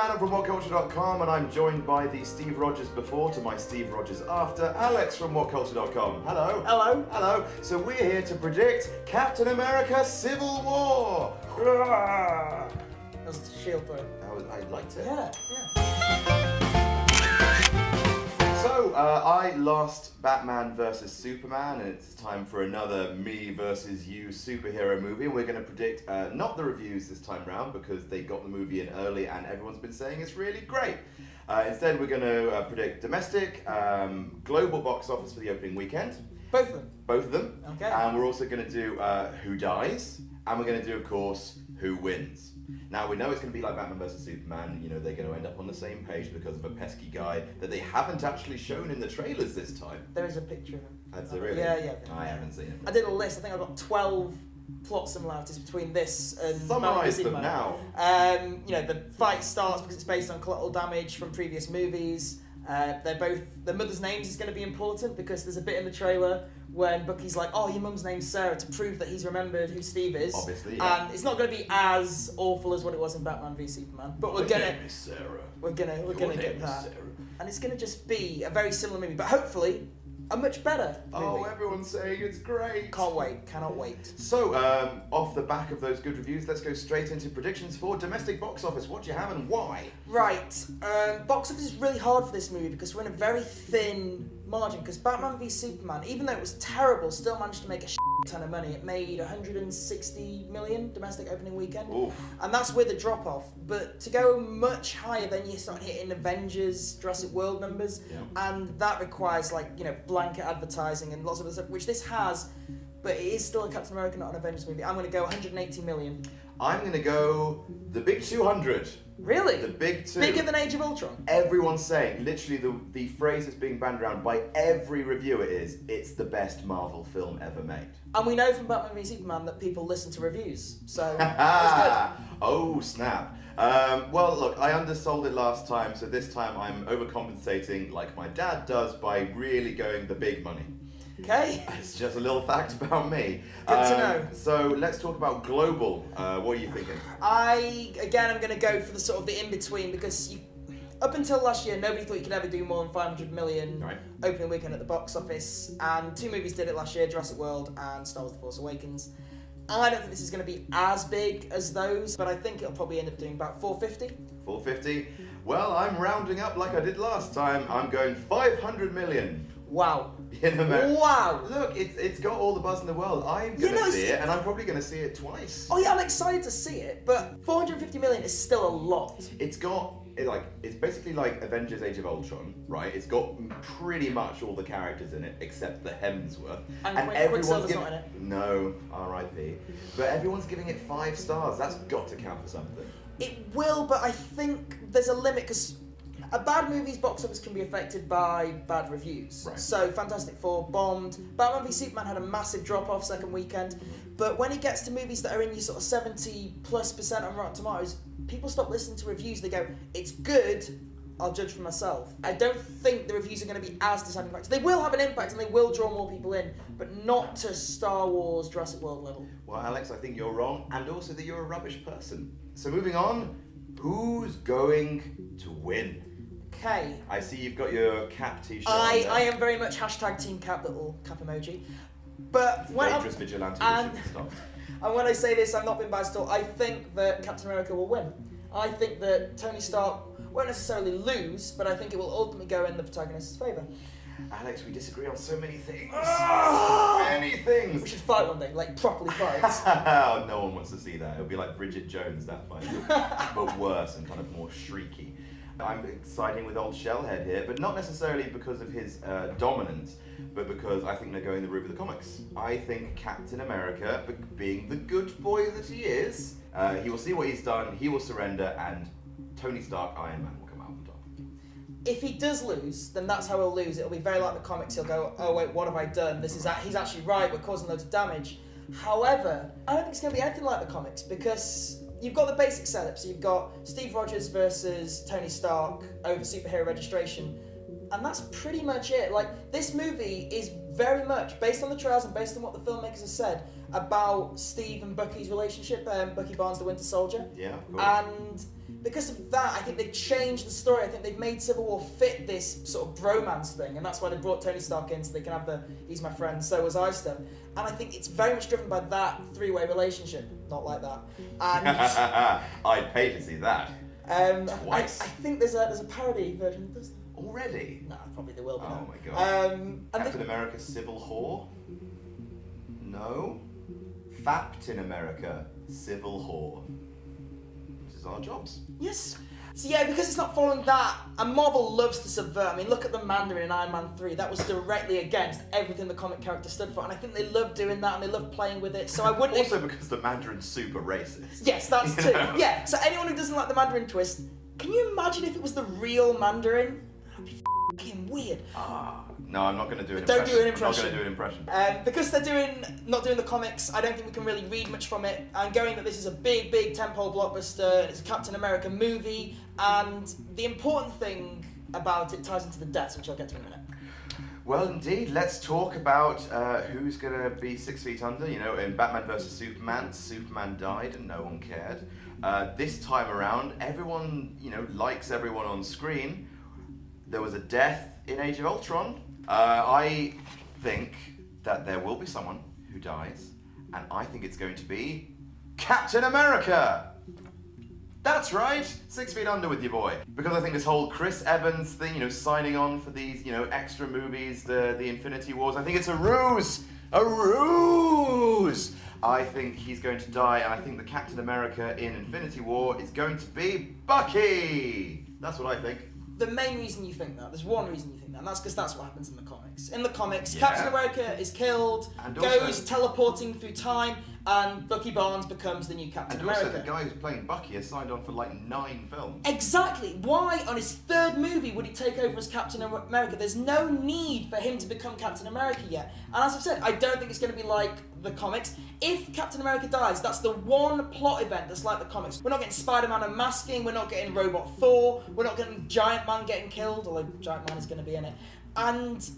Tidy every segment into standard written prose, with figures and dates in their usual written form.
Adam from WhatCulture.com, and I'm joined by the Steve Rogers before to my Steve Rogers after, Alex from WhatCulture.com. Hello. Hello. Hello. So we're here to predict Captain America Civil War. That was a shield throw. I liked it. Yeah. So, I lost Batman vs Superman, and it's time for another me versus you superhero movie. And we're going to predict not the reviews this time round because they got the movie in early and everyone's been saying it's really great. Instead, we're going to predict domestic, global box office for the opening weekend. Both of them. Both of them. Okay. And we're also going to do who dies, and we're going to do, of course, who wins. Now, we know it's going to be like Batman vs Superman. You know, they're going to end up on the same page because of a pesky guy that they haven't actually shown in the trailers this time. There is a picture of him. That's it, really? Yeah. I haven't seen it. I did a list. I think I've got 12 plot similarities between this and Summarise them Batman vs now. Superman. You know, the fight starts because it's based on collateral damage from previous movies. The mother's names is going to be important because there's a bit in the trailer when Bucky's like, "Oh, your mum's name's Sarah," to prove that he's remembered who Steve is. Obviously, yeah. And it's not going to be as awful as what it was in Batman v Superman, but we're gonna get that. Sarah. And it's gonna just be a very similar movie, but hopefully a much better movie. Oh, everyone's saying it's great. Cannot wait. So, off the back of those good reviews, let's go straight into predictions for domestic box office. What do you have and why? Right, box office is really hard for this movie because we're in a very thin margin. Because Batman v Superman, even though it was terrible, still managed to make a ton of money. It made 160 million domestic opening weekend. Oof. And that's with a drop off. But to go much higher, then you start hitting Avengers, Jurassic World numbers, and that requires blanket advertising and lots of other stuff, which this has. But it is still a Captain America, not an Avengers movie. I'm going to go 180 million. I'm going to go the big 200. Really? The big two. Bigger than Age of Ultron? Everyone's saying, literally the phrase that's being banned around by every reviewer is, it's the best Marvel film ever made. And we know from Batman v Superman that people listen to reviews, so that's good. Oh, snap. Well, look, I undersold it last time, so this time I'm overcompensating like my dad does by really going the big money. Okay. It's just a little fact about me. Good to know. So let's talk about global. What are you thinking? I'm going to go for the sort of the in-between because up until last year, nobody thought you could ever do more than 500 million opening weekend at the box office, and two movies did it last year, Jurassic World and Star Wars The Force Awakens. I don't think this is going to be as big as those, but I think it'll probably end up doing about 450. 450? Well, I'm rounding up like I did last time. I'm going 500 million. Wow. In America. Wow. Look, it's got all the buzz in the world. I'm going to see it, and I'm probably going to see it twice. Oh yeah, I'm excited to see it, but 450 million is still a lot. It's basically like Avengers Age of Ultron, right? It's got pretty much all the characters in it, except the Hemsworth. And Quicksilver's not in it. No, R.I.P. But everyone's giving it 5 stars. That's got to count for something. It will, but I think there's a limit, because a bad movie's box office can be affected by bad reviews. Right. So Fantastic Four bombed. Batman v Superman had a massive drop-off second weekend. But when it gets to movies that are in your sort of 70+% on Rotten Tomatoes, people stop listening to reviews. They go, it's good, I'll judge for myself. I don't think the reviews are going to be as deciding factors. They will have an impact and they will draw more people in, but not to Star Wars, Jurassic World level. Well, Alex, I think you're wrong, and also that you're a rubbish person. So moving on, who's going to win? Okay. I see you've got your cap t-shirt I on there. am very much hashtag Team Cap, little cap emoji. But when Dangerous vigilante, and, we should stop. and when I say this, I'm not being biased at all. I think that Captain America will win. I think that Tony Stark won't necessarily lose, but I think it will ultimately go in the protagonist's favour. Alex, we disagree on so many things. So many things. We should fight one day, like properly fight. Oh, no one wants to see that. It'll be like Bridget Jones, that fight. But worse and kind of more shrieky. I'm siding with old Shellhead here, but not necessarily because of his dominance, but because I think they're going the route of the comics. I think Captain America, being the good boy that he is, he will see what he's done, he will surrender, and Tony Stark, Iron Man, will come out on top. If he does lose, then that's how he'll lose. It'll be very like the comics. He'll go, oh wait, what have I done? He's actually right, we're causing loads of damage. However, I don't think it's going to be anything like the comics, because you've got the basic setup. So you've got Steve Rogers versus Tony Stark over superhero registration, and that's pretty much it. Like, this movie is very much based on the trailers and based on what the filmmakers have said about Steve and Bucky's relationship. Bucky Barnes, the Winter Soldier. Yeah, of course. And because of that, I think they've changed the story. I think they've made Civil War fit this sort of bromance thing, and that's why they brought Tony Stark in so they can have the "he's my friend, so was I" stuff. And I think it's very much driven by that three-way relationship, not like that. And I'd pay to see that. Twice. I think there's a parody version of this. Already? No, probably there will be. Oh now. my god. And Captain America Civil Whore? No. Faptin America Civil Whore. This is our jobs. Yes. So yeah, because it's not following that, and Marvel loves to subvert. I mean, look at the Mandarin in Iron Man 3. That was directly against everything the comic character stood for, and I think they love doing that and they love playing with it. So I wouldn't. Also because the Mandarin's super racist. Yes, that's You too. know? Yeah. So anyone who doesn't like the Mandarin twist, can you imagine if it was the real Mandarin? That'd be fucking weird. No, I'm not going to do an Don't impression. do an I'm not impression. going to do an impression. Because they're not doing the comics, I don't think we can really read much from it. And going that this is a big tentpole blockbuster, and it's a Captain America movie, and the important thing about it ties into the deaths, which I'll get to in a minute. Well, indeed, let's talk about who's going to be 6 feet under. You know, in Batman vs. Superman, Superman died and no one cared. This time around, everyone, likes everyone on screen. There was a death in Age of Ultron. I think that there will be someone who dies, and I think it's going to be Captain America! That's right, 6 feet under with your boy. Because I think this whole Chris Evans thing, signing on for these, extra movies, the Infinity Wars, I think it's a ruse! A ruse! I think he's going to die, and I think the Captain America in Infinity War is going to be Bucky! That's what I think. The main reason you think that, there's one reason you think that, and that's because that's what happens in the comics. In the comics, Yeah. Captain America is killed, And goes also- teleporting through time, and Bucky Barnes becomes the new Captain And America. also, the guy who's playing Bucky has signed on for like 9 films. Exactly. Why, on his third movie, would he take over as Captain America? There's no need for him to become Captain America yet. And as I've said, I don't think it's going to be like the comics. If Captain America dies, that's the one plot event that's like the comics. We're not getting Spider-Man unmasking, we're not getting Robot Thor, we're not getting Giant Man getting killed, although Giant Man is going to be in it. And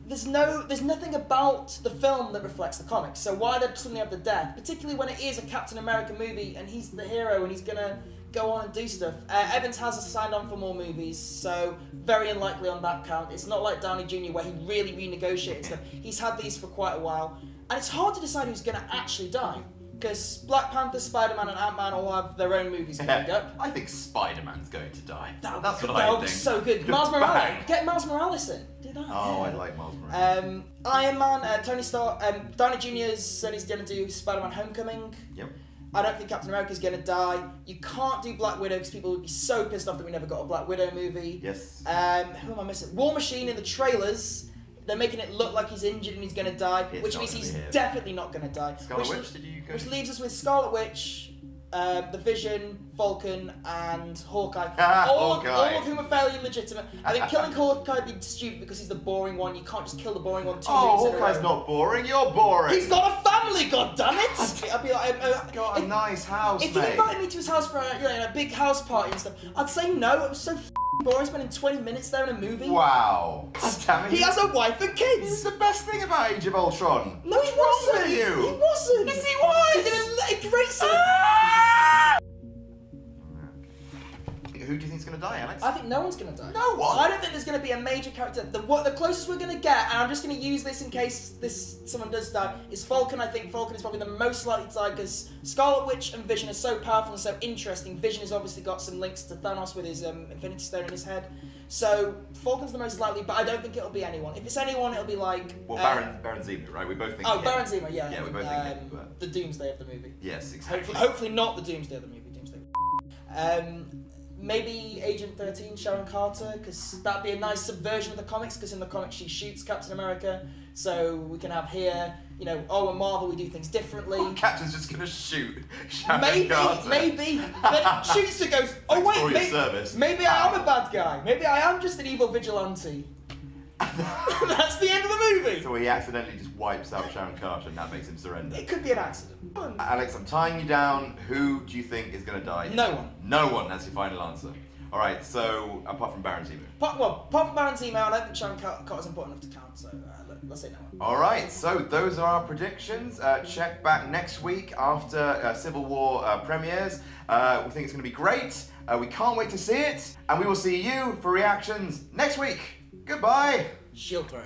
there's nothing about the film that reflects the comics. So why did suddenly have the death? Particularly when it is a Captain America movie and he's the hero and he's gonna go on and do stuff. Evans has signed on for more movies, so very unlikely on that count. It's not like Downey Jr. where he really renegotiated stuff. He's had these for quite a while, and it's hard to decide who's gonna actually die. Because Black Panther, Spider-Man and Ant-Man all have their own movies coming up. I think Spider-Man's going to die. That's what that I would think. be so good. Just Miles Morales. bang. Get Miles Morales in. Do that. Oh, yeah. I like Miles Morales. Iron Man, Tony Stark, Downey Jr. said he's going to do Spider-Man Homecoming. Yep. I don't think Captain America's going to die. You can't do Black Widow because people would be so pissed off that we never got a Black Widow movie. Yes. Who am I missing? War Machine in the trailers. They're making it look like he's injured and he's going to die, It's which not means gonna he's be him. definitely not going to die. Scarlet Witch, did you go? Which leaves us with Scarlet Witch, the Vision, Falcon, and Hawkeye. Hawkeye. All of whom are fairly legitimate. I think killing Hawkeye would be stupid because he's the boring one. You can't just kill the boring one 2 Oh, movies in a Hawkeye's row. not boring. You're boring. He's got a family, goddammit! I'd be like, got a nice house, if he mate. invited me to his house for a big house party and stuff, I'd say no. It was so boring spending 20 minutes there in a movie. Wow. Damn it. He has a wife and This kids. is the best thing about Age of Ultron. No, he What's wrong wasn't. with you? He wasn't. Yes, he was. He did a great scene. Who do you think's going to die, Alex? I think no one's going to die. No one? I don't think there's going to be a major character. The closest we're going to get, and I'm just going to use this in case someone does die, is Falcon. I think Falcon is probably the most likely to die because Scarlet Witch and Vision are so powerful and so interesting. Vision has obviously got some links to Thanos with his Infinity Stone in his head. So Falcon's the most likely, but I don't think it'll be anyone. If it's anyone, it'll be like... Well, Baron Zemo, right? We both think Oh, him. Baron Zemo, yeah. Yeah, we both think him, but- The Doomsday of the movie. Yes, exactly. Hopefully not the Doomsday of the movie. Doomsday. Maybe Agent 13, Sharon Carter, because that'd be a nice subversion of the comics, because in the comics she shoots Captain America, so we can have here, in Marvel we do things differently. Captain's just going to shoot Sharon Maybe, Carter. but shoots her goes, oh Thanks for wait, your service. maybe I am a bad guy, maybe I am just an evil vigilante. That's the end of the movie. So he accidentally just wipes out Sharon Carter and that makes him surrender. It could be an accident. Alex, I'm tying you down. Who do you think is going to die? No one. No one, that's your final answer. Alright, so apart from Baron Zemo. Apart from Baron Zemo, I don't think Sharon Carter's important enough to count, so look. let's say no. All right, so those are our predictions. Check back next week after Civil War premieres. We think it's going to be great. We can't wait to see it. And we will see you for reactions next week. Goodbye. Shield throw.